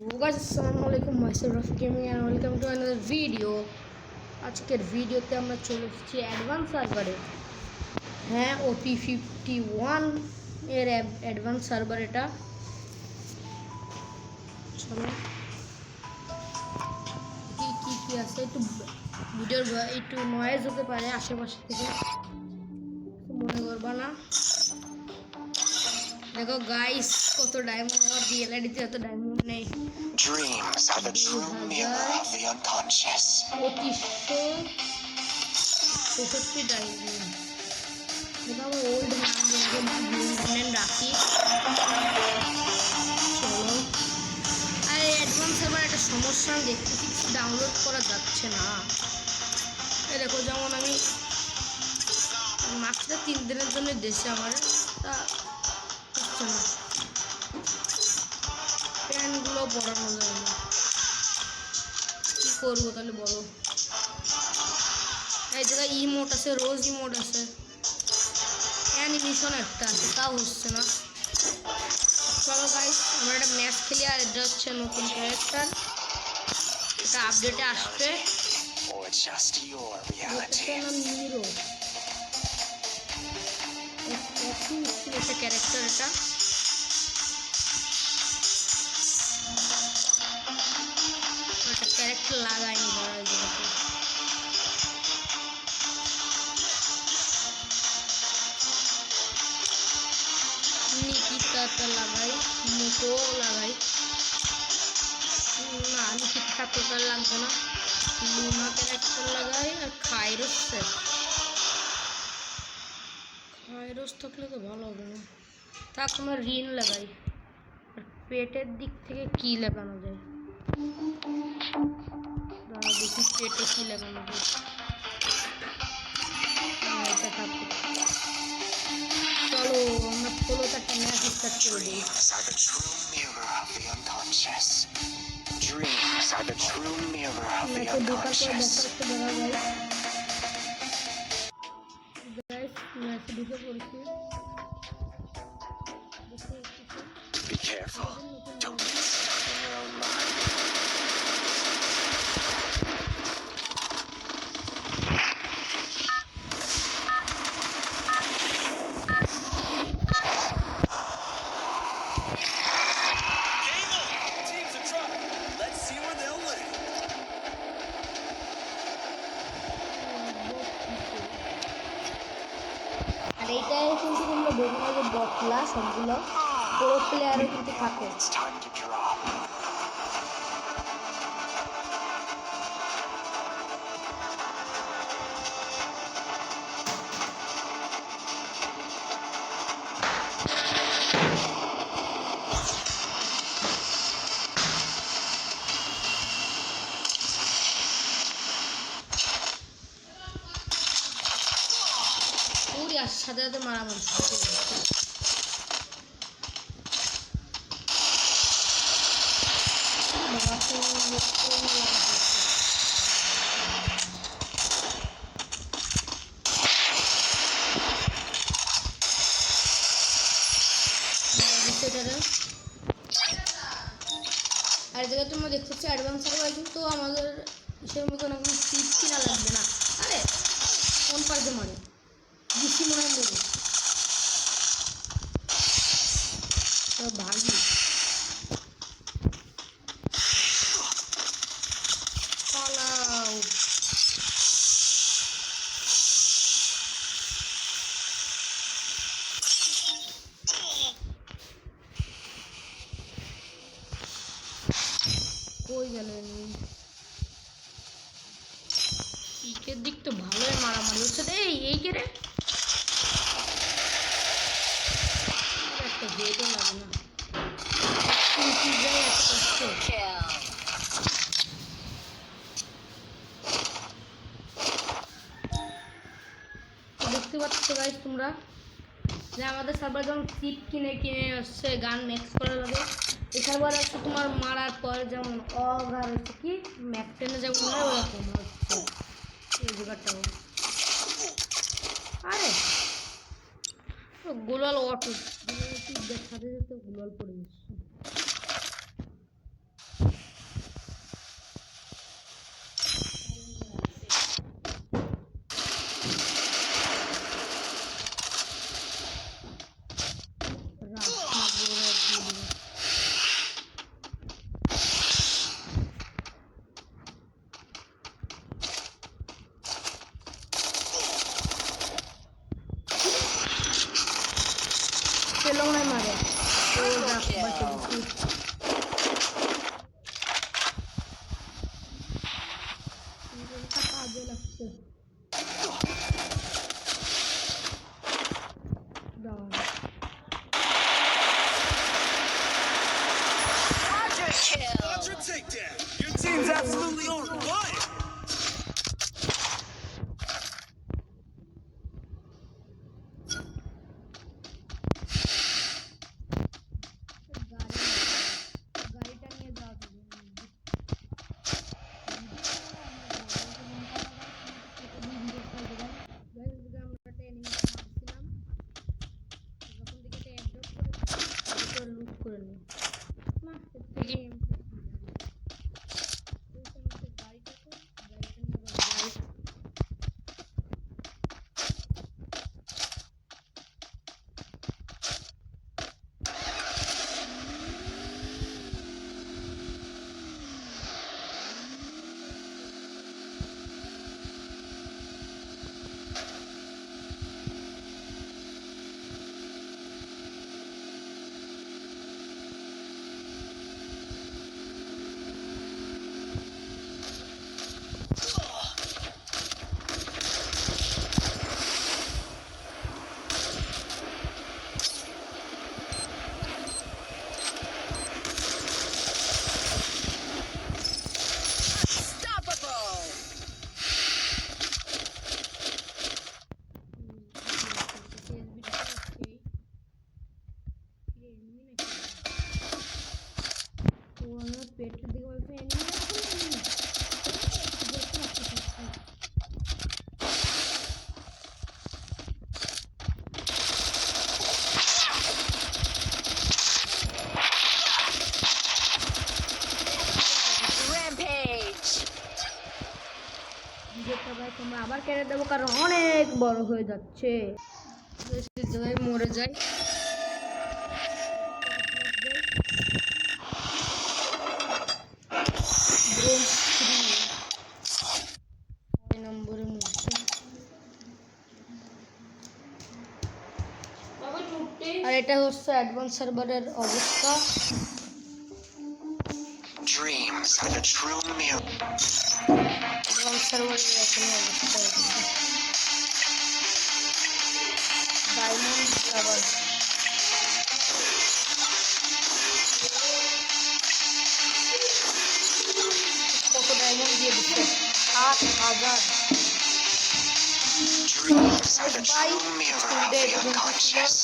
guys, assalamualaikum, myself Rafi Gaming and welcome to another video. আজকের ভিডিওতে আমরা চলে এসেছি অ্যাডভান্স সার্ভারে। হ্যাঁ, OP51 এর অ্যাডভান্স সার্ভার এটা। চলো কি আছে, একটু ভিডিওর একটু নয়েজ হতে পারে আশেপাশে থেকে, মনে করবা না। দেখো গাইস, কত ডায়মন্ড আমার রিয়েল আইডিতে এত ডায়মন্ড নেই। Dreams are the true mirror of the unconscious. 2566 diamond. এটা আমার ওল্ড নাম রাখি। চলো, আর অ্যাডভান্স সার্ভার একটা সমস্যা আমি দেখতেছি, কিছু ডাউনলোড করা যাচ্ছে না। এই দেখো, যেমন আমি মাত্র 3 দিনের জন্য দেশে আমার তা হচ্ছে না, প্যান্টগুলো পরানো যায় না। কি করবো তাহলে বলো? এই জায়গায় ইমোট আছে, রোজ ইমোট আছে, অ্যানিমেশন একটা আছে, তাও হচ্ছে না। চলো গাইস, আমরা একটা ম্যাচ খেলি। আর এটা হচ্ছে নতুন ক্যারেক্টার, এটা আপডেটে আসবে। নিরো একটা ক্যারেক্টার, এটা একটা ক্যারেক্টার লাগাইনি ধরা যেহেতু। নিকিতাটা লাগাই, মুখো লাগাই না, নিকিতা টোটাল লাগবে না। লুনা ক্যারেক্টার লাগাই আর খাইরোস থাকলে তো ভালো হবে না। থাক, তোমার ঋণ লাগাই। আর পেটের দিক থেকে কি লাগানো যায়, দেখি পেটে কি লাগানো যায়। এটা থাকবে। চলো, আমরা 16টা ম্যাচ স্টার্ট করে দিই। Dreams are the true mirror of the unconscious. Be careful. Don't get stuck in your own mind. আর এইটাই কিন্তু তোমরা দেখো না যে বটলা সবগুলো বড় প্লেয়ারও কিন্তু থাকে। আর সাথে সাথে মারামারি আর জায়গায় তোমরা দেখতে পাচ্ছ অ্যাডভান্স সার্ভার, কিন্তু আমাদের হিসেবের মতন এখন সিট কিনা লাগবে না। আরে কোন পার্কে মারে বেশি মনে হয় মরে ভাগি। পালাও, কই গেলেন? পিকের দিক তো ভালোই মারামারি হচ্ছে। এই কে রে? একটা হেডও লাগে না। দেখতে পাচ্ছ গাইস তোমরা যে আমাদের সার্ভার যখন চিপ কিনে আসছে গান ম্যাক্স করা লাগে, এই সার্ভার হচ্ছে তোমার মারার পর যেমন অগার হচ্ছে কি ম্যাকটেনে যেমন হয় ওরকম হচ্ছে এই জায়গাটাও। আরে গোলাল অটো সাথে সাথে গোলাল পড়ে যাচ্ছে। seems absolutely alright. গাড়িটা নিয়ে যাওয়া যাবে। আমরা ট্রেনিং মারছিলাম যখন দিকে অ্যাড্রপ করে লুট করে নিই না থেকে গাড়িটা নিয়ে যাই। পেটের দিকে বলছে তোমরা আবার কেটে দেবো কারণ অনেক বড় হয়ে যাচ্ছে মরে যায় নম্বরে আর এটা হচ্ছে অ্যাডভান্স সার্ভারের অবস্থা Dreams are the true mirror. Advance সার্ভারের এখন অবস্থা ডায়মন্ড সার্ভার কত ডায়মন্ড দিয়ে দিচ্ছে 8,000 Dreams are the true mirror of the unconscious.